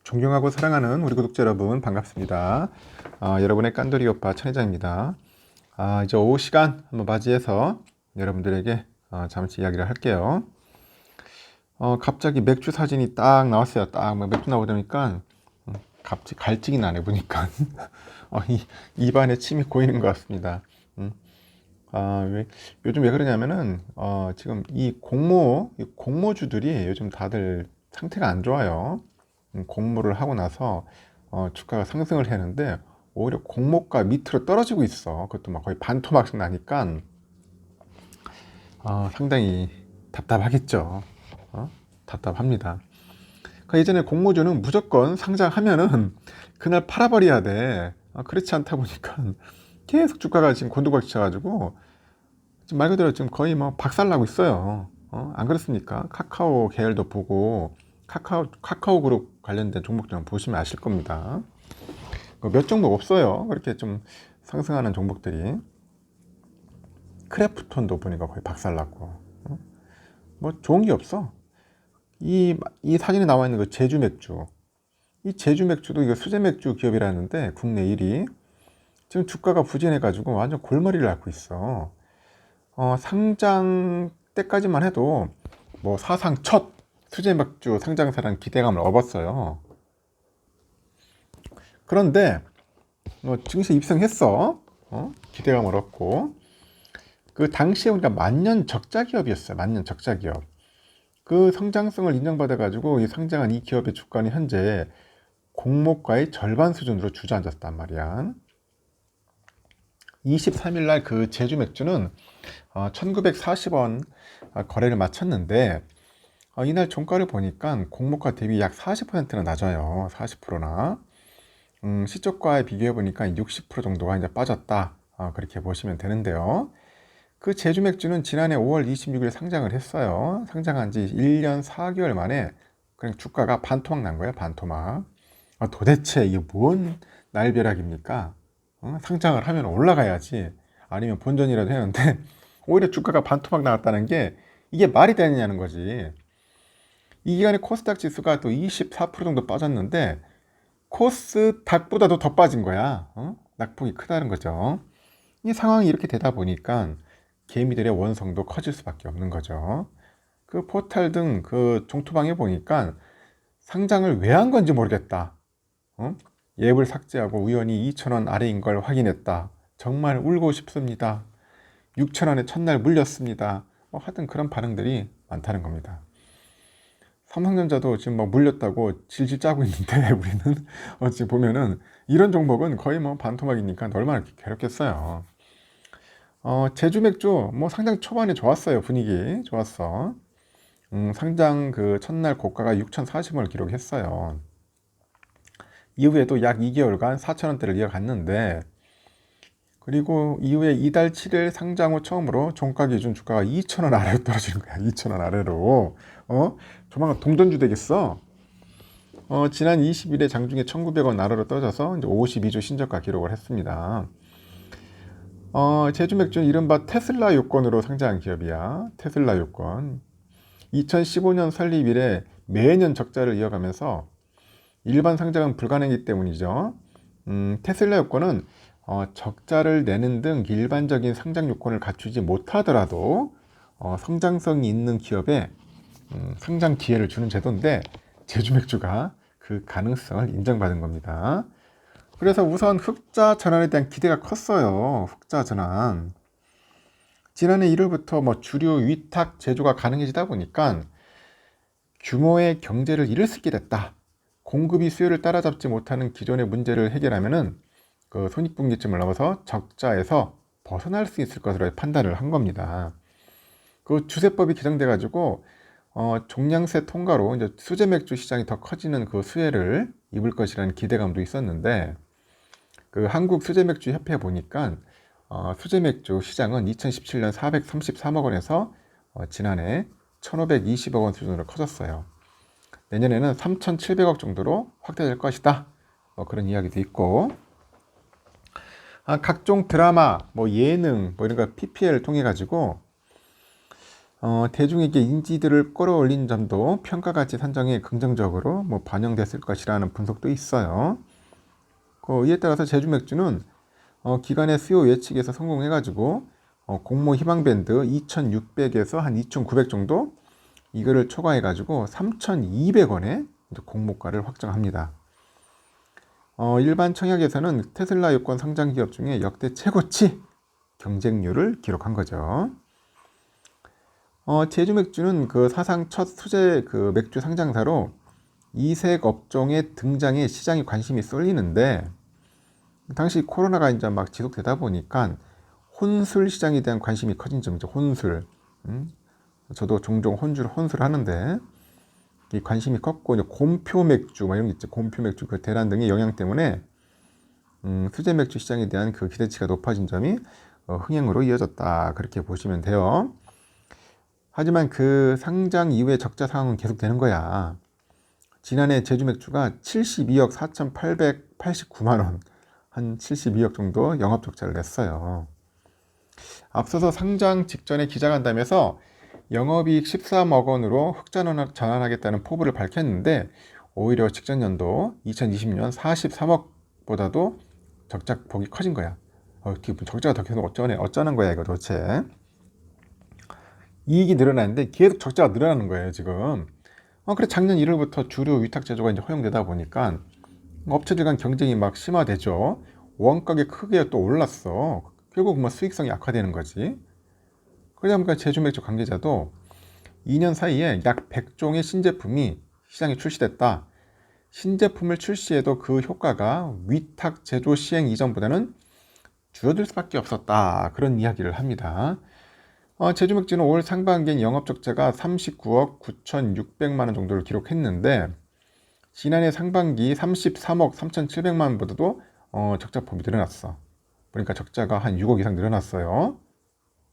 존경하고 사랑하는 우리 구독자 여러분 반갑습니다. 여러분의 깐돌이 오빠 천회장입니다. 이제 오후 시간 한번 맞이해서 여러분들에게 잠시 이야기를 할게요. 갑자기 맥주 사진이 딱 나왔어요. 딱 맥주 나오다 보니까 갑자기 갈증이 나네 보니까 입안에 침이 고이는 것 같습니다. 요즘 왜 그러냐면은 지금 이 공모주들이 요즘 다들 상태가 안 좋아요. 공모를 하고 나서 주가가 상승을 했는데 오히려 공모가 밑으로 떨어지고 있어. 그것도 막 거의 반토막 나니까 상당히 답답하겠죠. 답답합니다. 그러니까 예전에 공모주는 무조건 상장하면은 그날 팔아버려야 돼. 그렇지 않다 보니까 계속 주가가 지금 곤두박질 쳐가지고 지금 말 그대로 지금 거의 뭐 박살나고 있어요. 안 그렇습니까? 카카오 계열도 보고 카카오 그룹 관련된 종목들은 보시면 아실 겁니다. 몇 종목 없어요. 그렇게 좀 상승하는 종목들이. 크래프톤도 보니까 거의 박살났고. 뭐 좋은 게 없어. 이 사진에 나와 있는 그 제주 맥주. 이 제주 맥주도 이거 수제 맥주 기업이라는데 국내 1위. 지금 주가가 부진해가지고 완전 골머리를 앓고 있어. 상장 때까지만 해도 뭐 사상 첫 수제 맥주 상장사라는 기대감을 얻었어요. 그런데 증시 입성했어. 기대감을 얻고 그 당시에 우리가 만년 적자 기업이었어요. 만년 적자 기업. 그 성장성을 인정받아 가지고 이 상장한 이 기업의 주가는 현재 공모가의 절반 수준으로 주저앉았단 말이야. 23일 날 그 제주 맥주는 1940원 거래를 마쳤는데 이날 종가를 보니까 공모가 대비 약 40%나 낮아요. 40%나. 시초가에 비교해 보니까 60% 정도가 이제 빠졌다. 그렇게 보시면 되는데요. 그 제주 맥주는 지난해 5월 26일 상장을 했어요. 상장한 지 1년 4개월 만에 그냥 주가가 반토막 난 거예요. 반토막. 도대체 이게 뭔 날벼락입니까? 상장을 하면 올라가야지. 아니면 본전이라도 했는데 오히려 주가가 반토막 나왔다는 게 이게 말이 되느냐는 거지. 이 기간에 코스닥 지수가 또 24% 정도 빠졌는데 코스닥보다도 더 빠진 거야. 낙폭이 크다는 거죠. 이 상황이 이렇게 되다 보니까 개미들의 원성도 커질 수밖에 없는 거죠. 그 포탈 등 그 종토방에 보니까 상장을 왜 한 건지 모르겠다. 앱을 삭제하고 우연히 2,000원 아래인 걸 확인했다. 정말 울고 싶습니다. 6,000원에 첫날 물렸습니다. 하여튼 그런 반응들이 많다는 겁니다. 삼성전자도 지금 뭐 물렸다고 질질 짜고 있는데 우리는 지금 보면은 이런 종목은 거의 뭐 반토막이니까 얼마나 괴롭겠어요. 제주 맥주 뭐 상장 초반에 좋았어요. 분위기 좋았어. 상장 그 첫날 고가가 6,040원을 기록했어요. 이후에도 약 2개월간 4,000원대를 이어갔는데 그리고 이후에 이달 7일 상장 후 처음으로 종가 기준 주가가 2,000원 아래로 떨어지는 거야. 2,000원 아래로. 조만간 동전주 되겠어. 지난 20일에 장중에 1,900원 아래로 떨어져서 이제 52주 신저가 기록을 했습니다. 제주 맥주는 이른바 테슬라 요건으로 상장한 기업이야. 테슬라 요건. 2015년 설립 이래 매년 적자를 이어가면서 일반 상장은 불가능이기 때문이죠. 테슬라 요건은 적자를 내는 등 일반적인 상장 요건을 갖추지 못하더라도 성장성이 있는 기업에 상장 기회를 주는 제도인데 제주 맥주가 그 가능성을 인정받은 겁니다. 그래서 우선 흑자 전환에 대한 기대가 컸어요. 흑자 전환. 지난해 1월부터 뭐 주류 위탁 제조가 가능해지다 보니까 규모의 경제를 잃을 수 있게 됐다. 공급이 수요를 따라잡지 못하는 기존의 문제를 해결하면은 그 손익분기점을 넘어서 적자에서 벗어날 수 있을 것으로 판단을 한 겁니다. 그 주세법이 개정돼 가지고 종량세 통과로 이제 수제 맥주 시장이 더 커지는 그 수혜를 입을 것이라는 기대감도 있었는데 그 한국 수제 맥주 협회에 보니까 수제 맥주 시장은 2017년 433억 원에서 지난해 1,520억 원 수준으로 커졌어요. 내년에는 3,700억 정도로 확대될 것이다. 그런 이야기도 있고 각종 드라마, 뭐 예능, 뭐 이런 거 PPL을 통해 가지고 대중에게 인지도를 끌어올린 점도 평가가치 산정에 긍정적으로 반영됐을 것이라는 분석도 있어요. 이에 따라서 제주 맥주는 기관의 수요 예측에서 성공해가지고 공모 희망 밴드 2,600에서 한 2,900 정도 이거를 초과해가지고 3,200원에 공모가를 확정합니다. 일반 청약에서는 테슬라 유권 상장 기업 중에 역대 최고치 경쟁률을 기록한 거죠. 제주 맥주는 그 사상 첫 수제 그 맥주 상장사로 이색 업종의 등장에 시장에 관심이 쏠리는데, 당시 코로나가 이제 막 지속되다 보니까 혼술 시장에 대한 관심이 커진 점이죠. 혼술. 저도 종종 혼술 하는데, 이 관심이 컸고, 이제 곰표 맥주, 이런 게 있죠. 곰표 맥주, 그 대란 등의 영향 때문에, 수제 맥주 시장에 대한 그 기대치가 높아진 점이 흥행으로 이어졌다. 그렇게 보시면 돼요. 하지만 그 상장 이후에 적자 상황은 계속되는 거야. 지난해 제주 맥주가 72억 4,889만 원, 한 72억 정도 영업 적자를 냈어요. 앞서서 상장 직전에 기자간담회에서 영업이익 13억 원으로 흑전환하겠다는 포부를 밝혔는데, 오히려 직전 연도 2020년 43억보다도 적자폭이 커진 거야. 적자가 더 계속 어쩌는 거야 이거 도대체. 이익이 늘어나는데 계속 적자가 늘어나는 거예요 지금. 그래 작년 1월부터 주류 위탁 제조가 이제 허용되다 보니까 업체들 간 경쟁이 막 심화되죠. 원가가 크게 또 올랐어. 결국 수익성이 악화되는 거지. 그러다 보니까 제주 맥주 관계자도 2년 사이에 약 100종의 신제품이 시장에 출시됐다. 신제품을 출시해도 그 효과가 위탁 제조 시행 이전보다는 줄어들 수밖에 없었다. 그런 이야기를 합니다. 제주 맥주는 올 상반기엔 영업 적자가 39억 9,600만 원 정도를 기록했는데, 지난해 상반기 33억 3,700만 원보다도 적자폭이 늘어났어. 그러니까 적자가 한 6억 이상 늘어났어요.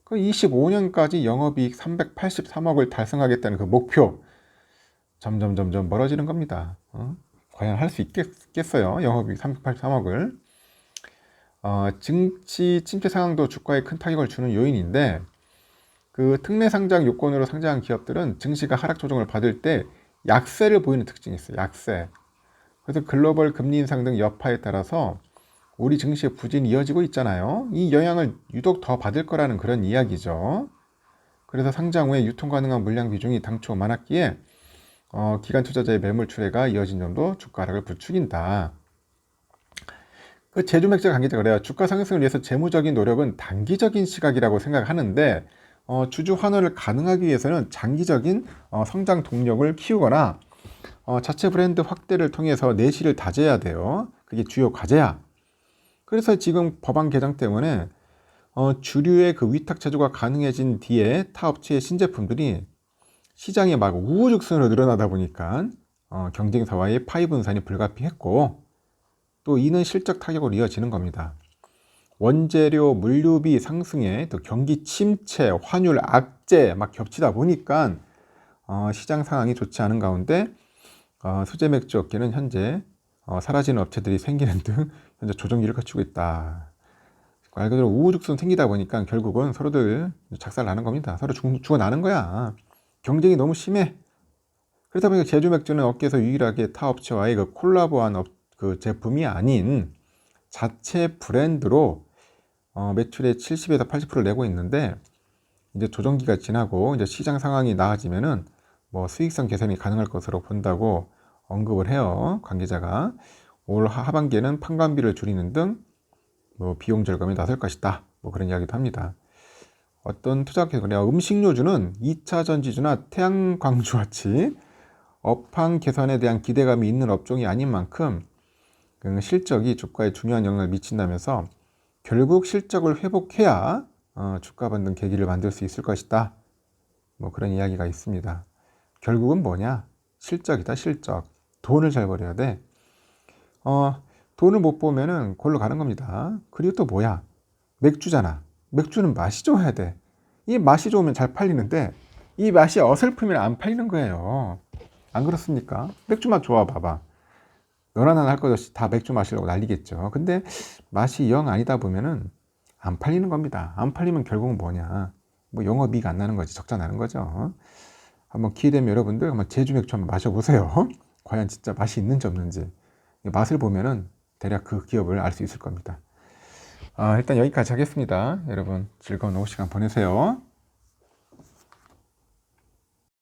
그 25년까지 영업이익 383억을 달성하겠다는 그 목표 점점 멀어지는 겁니다. 과연 할 수 있겠어요? 영업이익 383억을. 증시 침체 상황도 주가에 큰 타격을 주는 요인인데, 그 특례 상장 요건으로 상장한 기업들은 증시가 하락 조정을 받을 때 약세를 보이는 특징이 있어요. 약세. 그래서 글로벌 금리 인상 등 여파에 따라서 우리 증시의 부진이 이어지고 있잖아요. 이 영향을 유독 더 받을 거라는 그런 이야기죠. 그래서 상장 후에 유통 가능한 물량 비중이 당초 많았기에 기관 투자자의 매물 출회가 이어진 점도 주가 하락을 부추긴다. 그 제주 맥주 관계자가 그래요. 주가 상승을 위해서 재무적인 노력은 단기적인 시각이라고 생각하는데, 주주 환원을 가능하기 위해서는 장기적인 성장 동력을 키우거나 자체 브랜드 확대를 통해서 내실을 다져야 돼요. 그게 주요 과제야. 그래서 지금 법안 개정 때문에 주류의 그 위탁 제조가 가능해진 뒤에 타 업체의 신제품들이 시장에 막 우후죽순으로 늘어나다 보니까 경쟁사와의 파이 분산이 불가피했고, 또 이는 실적 타격으로 이어지는 겁니다. 원재료, 물류비 상승에 또 경기 침체, 환율 악재 막 겹치다 보니까 시장 상황이 좋지 않은 가운데 수제 맥주 업계는 현재 사라지는 업체들이 생기는 등 현재 조정기를 거치고 있다. 말 그대로 우후죽순 생기다 보니까 결국은 서로들 작살 나는 겁니다. 서로 죽어나는 거야. 경쟁이 너무 심해. 그러다 보니까 제주 맥주는 업계에서 유일하게 타 업체와의 그 콜라보한 그 제품이 아닌 자체 브랜드로 매출의 70에서 80%를 내고 있는데, 이제 조정기가 지나고 이제 시장 상황이 나아지면은 수익성 개선이 가능할 것으로 본다고 언급을 해요. 관계자가 올 하반기에는 판관비를 줄이는 등 비용 절감에 나설 것이다. 그런 이야기도 합니다. 어떤 투자학회가 그래요. 음식료주는 2차 전지주나 태양광주같이 업황 개선에 대한 기대감이 있는 업종이 아닌 만큼 실적이 주가에 중요한 영향을 미친다면서 결국 실적을 회복해야 주가 반등 계기를 만들 수 있을 것이다. 그런 이야기가 있습니다. 결국은 뭐냐? 실적이다, 실적. 돈을 잘 벌여야 돼. 돈을 못 보면은 골로 가는 겁니다. 그리고 또 뭐야? 맥주잖아. 맥주는 맛이 좋아야 돼. 이 맛이 좋으면 잘 팔리는데, 이 맛이 어설프면 안 팔리는 거예요. 안 그렇습니까? 맥주 맛 좋아 봐봐. 너나 나나 할 것 없이 다 맥주 마시려고 난리겠죠. 근데 맛이 영 아니다 보면은 안 팔리는 겁니다. 안 팔리면 결국은 뭐냐? 뭐 영업이익 안 나는 거지, 적자 나는 거죠. 한번 기회 되면 여러분들 한번 제주 맥주 한번 마셔보세요. 과연 진짜 맛이 있는지 없는지. 맛을 보면은 대략 그 기업을 알 수 있을 겁니다. 일단 여기까지 하겠습니다. 여러분 즐거운 오후 시간 보내세요.